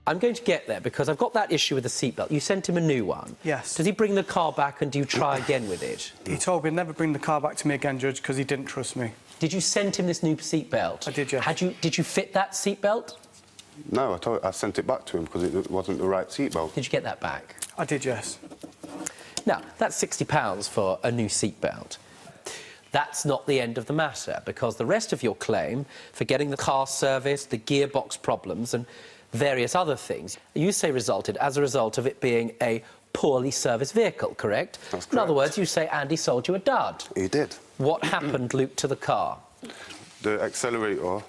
I'm going to get there because I've got that issue with the seatbelt. You sent him a new one. Yes. Does he bring the car back and do you try again with it? He told me never bring the car back to me again, Judge, because he didn't trust me. Did you send him this new seatbelt? I did, yes. Did you fit that seatbelt? No, I sent it back to him because it wasn't the right seatbelt. Did you get that back? I did, yes. Now, that's £60 for a new seatbelt. That's not the end of the matter, because the rest of your claim for getting the car serviced, the gearbox problems and various other things, you say resulted as a result of it being a poorly serviced vehicle, correct? That's correct. In other words, you say Andy sold you a dud. He did. What happened, Luke, to the car? The accelerator,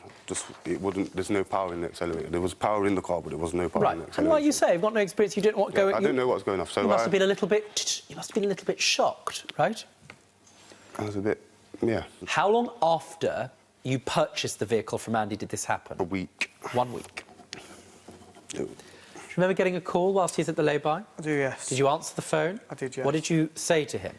it wouldn't... There's no power in the accelerator. There was power in the car, but there was no power in the accelerator. And why you say you've got no experience, you didn't want to go... I didn't know what was going off, so you must have been a little bit... You must have been a little bit shocked, right? I was a bit... Yeah. How long after you purchased the vehicle from Andy did this happen? A week. 1 week. Yeah. Do you remember getting a call whilst he's at the lay-by? I do, yes. Did you answer the phone? I did, yes. What did you say to him?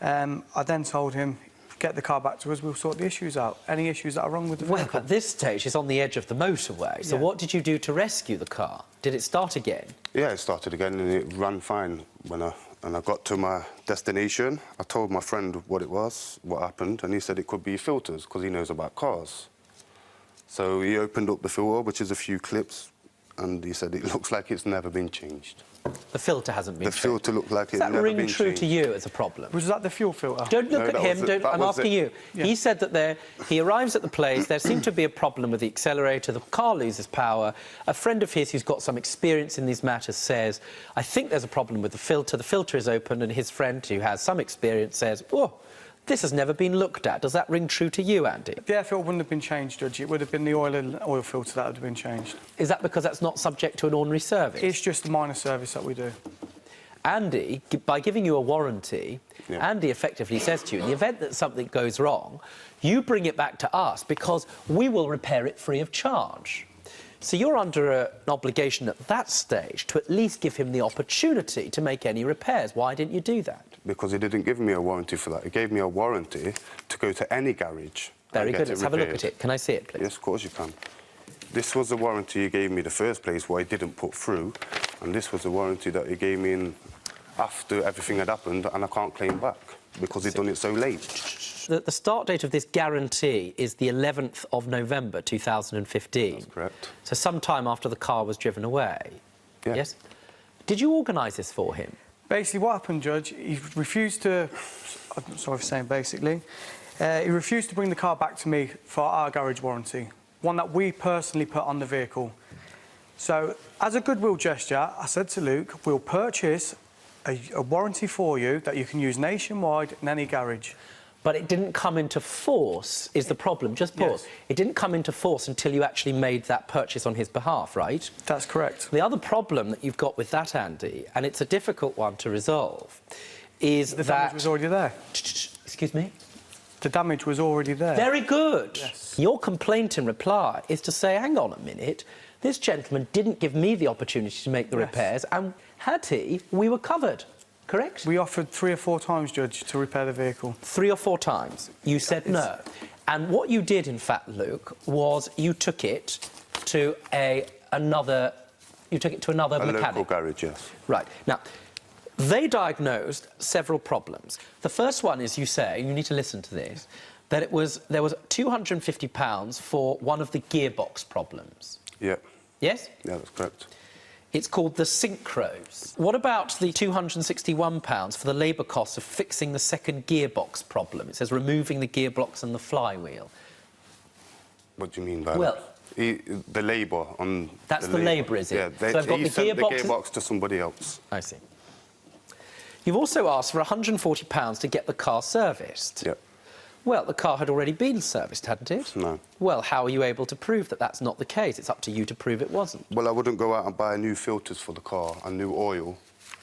I then told him, get the car back to us, we'll sort the issues out. Any issues that are wrong with the vehicle. Well, at this stage, he's on the edge of the motorway. So what did you do to rescue the car? Did it start again? Yeah, it started again and it ran fine when I got to my destination. I told my friend what it was, what happened, and he said it could be filters because he knows about cars. So he opened up the filter, which is a few clips, and he said it looks like it's never been changed. The filter hasn't been changed. The filter looked like it's never been changed. Does that ring true to you as a problem? Was that the fuel filter? Don't look at him. I'm asking you. Yeah. He said that he arrives at the place, there seemed to be a problem with the accelerator, the car loses power. A friend of his who's got some experience in these matters says, I think there's a problem with the filter is open, and his friend who has some experience says, oh, this has never been looked at. Does that ring true to you, Andy? The air filter wouldn't have been changed, Judge. It would have been the oil filter that would have been changed. Is that because that's not subject to an ordinary service? It's just a minor service that we do. Andy, by giving you a warranty, Andy effectively says to you, in the event that something goes wrong, you bring it back to us because we will repair it free of charge. So you're under an obligation at that stage to at least give him the opportunity to make any repairs. Why didn't you do that? Because he didn't give me a warranty for that. He gave me a warranty to go to any garage. Very good. Let's have a look at it. Can I see it, please? Yes, of course you can. This was the warranty he gave me the first place, what he didn't put through, and this was the warranty that he gave me after everything had happened, and I can't claim back because he'd done it so late. The start date of this guarantee is the 11th of November 2015. That's correct. So sometime after the car was driven away. Yeah. Yes? Did you organise this for him? Basically, what happened, Judge, he refused to... I'm sorry for saying basically. He refused to bring the car back to me for our garage warranty, one that we personally put on the vehicle. So, as a goodwill gesture, I said to Luke, we'll purchase a warranty for you that you can use nationwide in any garage. But it didn't come into force, is the problem. Just pause. Yes. It didn't come into force until you actually made that purchase on his behalf, right? That's correct. The other problem that you've got with that, Andy, and it's a difficult one to resolve, is The damage was already there. Excuse me? The damage was already there. Very good. Yes. Your complaint in reply is to say, hang on a minute, this gentleman didn't give me the opportunity to make the repairs, and had he, we were covered. Correct? We offered 3 or 4 times, Judge, to repair the vehicle. 3 or 4 times. You said no. And what you did, in fact, Luke, was you took it to another mechanic. Local garage, yes. Right. Now, they diagnosed several problems. The first one is, you say, you need to listen to this, that there was £250 for one of the gearbox problems. Yeah. Yes? Yeah, that's correct. It's called the synchros. What about the £261 for the labour costs of fixing the second gearbox problem? It says removing the gearbox and the flywheel. What do you mean by well, that? The labour on... That's the labour, is it? Yeah, so I've got he sent the gearbox to somebody else. I see. You've also asked for £140 to get the car serviced. Yep. Well, the car had already been serviced, hadn't it? No. Well, how are you able to prove that that's not the case? It's up to you to prove it wasn't. Well, I wouldn't go out and buy new filters for the car and new oil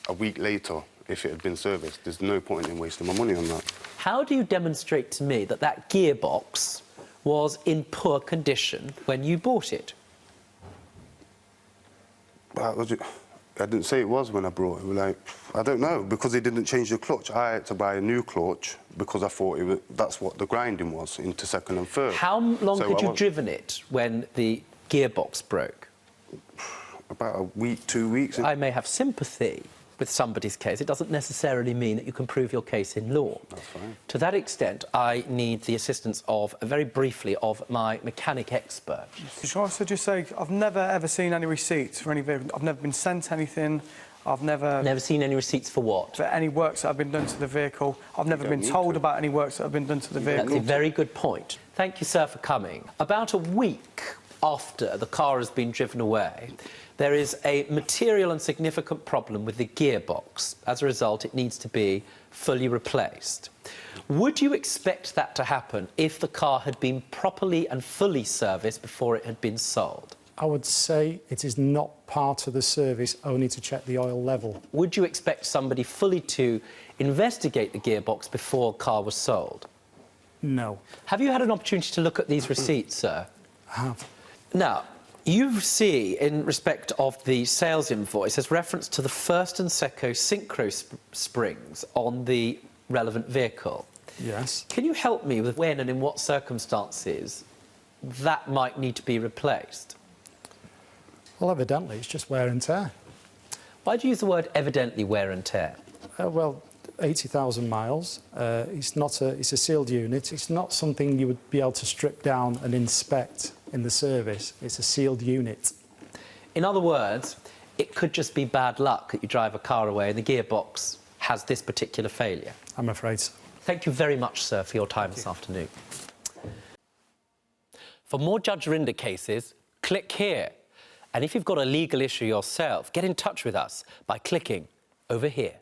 a week later if it had been serviced. There's no point in wasting my money on that. How do you demonstrate to me that that gearbox was in poor condition when you bought it? I didn't say it was when I brought it. Like, I don't know, because he didn't change the clutch. I had to buy a new clutch because I thought that's what the grinding was, into second and third. How long had you driven it when the gearbox broke? about a week, 2 weeks. I may have sympathy with somebody's case. It doesn't necessarily mean that you can prove your case in law. That's fine. To that extent, I need the assistance of, very briefly, of my mechanic expert. Should I also just say, I've never ever seen any receipts for any vehicle. I've never been sent anything. I've never seen any receipts for what? for any works that have been done to the vehicle. I've never been told about any works that have been done to the vehicle. That's a very good point. Thank you, sir, for coming. About a week after the car has been driven away, there is a material and significant problem with the gearbox. As a result, it needs to be fully replaced. Would you expect that to happen if the car had been properly and fully serviced before it had been sold? I would say it is not part of the service only to check the oil level. Would you expect somebody fully to investigate the gearbox before a car was sold? No. Have you had an opportunity to look at these receipts, sir? I have. Now, you see, in respect of the sales invoice, there's reference to the first and second synchro springs on the relevant vehicle. Yes. Can you help me with when and in what circumstances that might need to be replaced? Well, evidently, it's just wear and tear. Why do you use the word evidently wear and tear? Well, 80,000 miles. It's a sealed unit. It's not something you would be able to strip down and inspect in the service. It's a sealed unit. In other words, it could just be bad luck that you drive a car away and the gearbox has this particular failure. I'm afraid so. Thank you very much, sir, for your time this afternoon. For more Judge Rinder cases, click here. And if you've got a legal issue yourself, get in touch with us by clicking over here.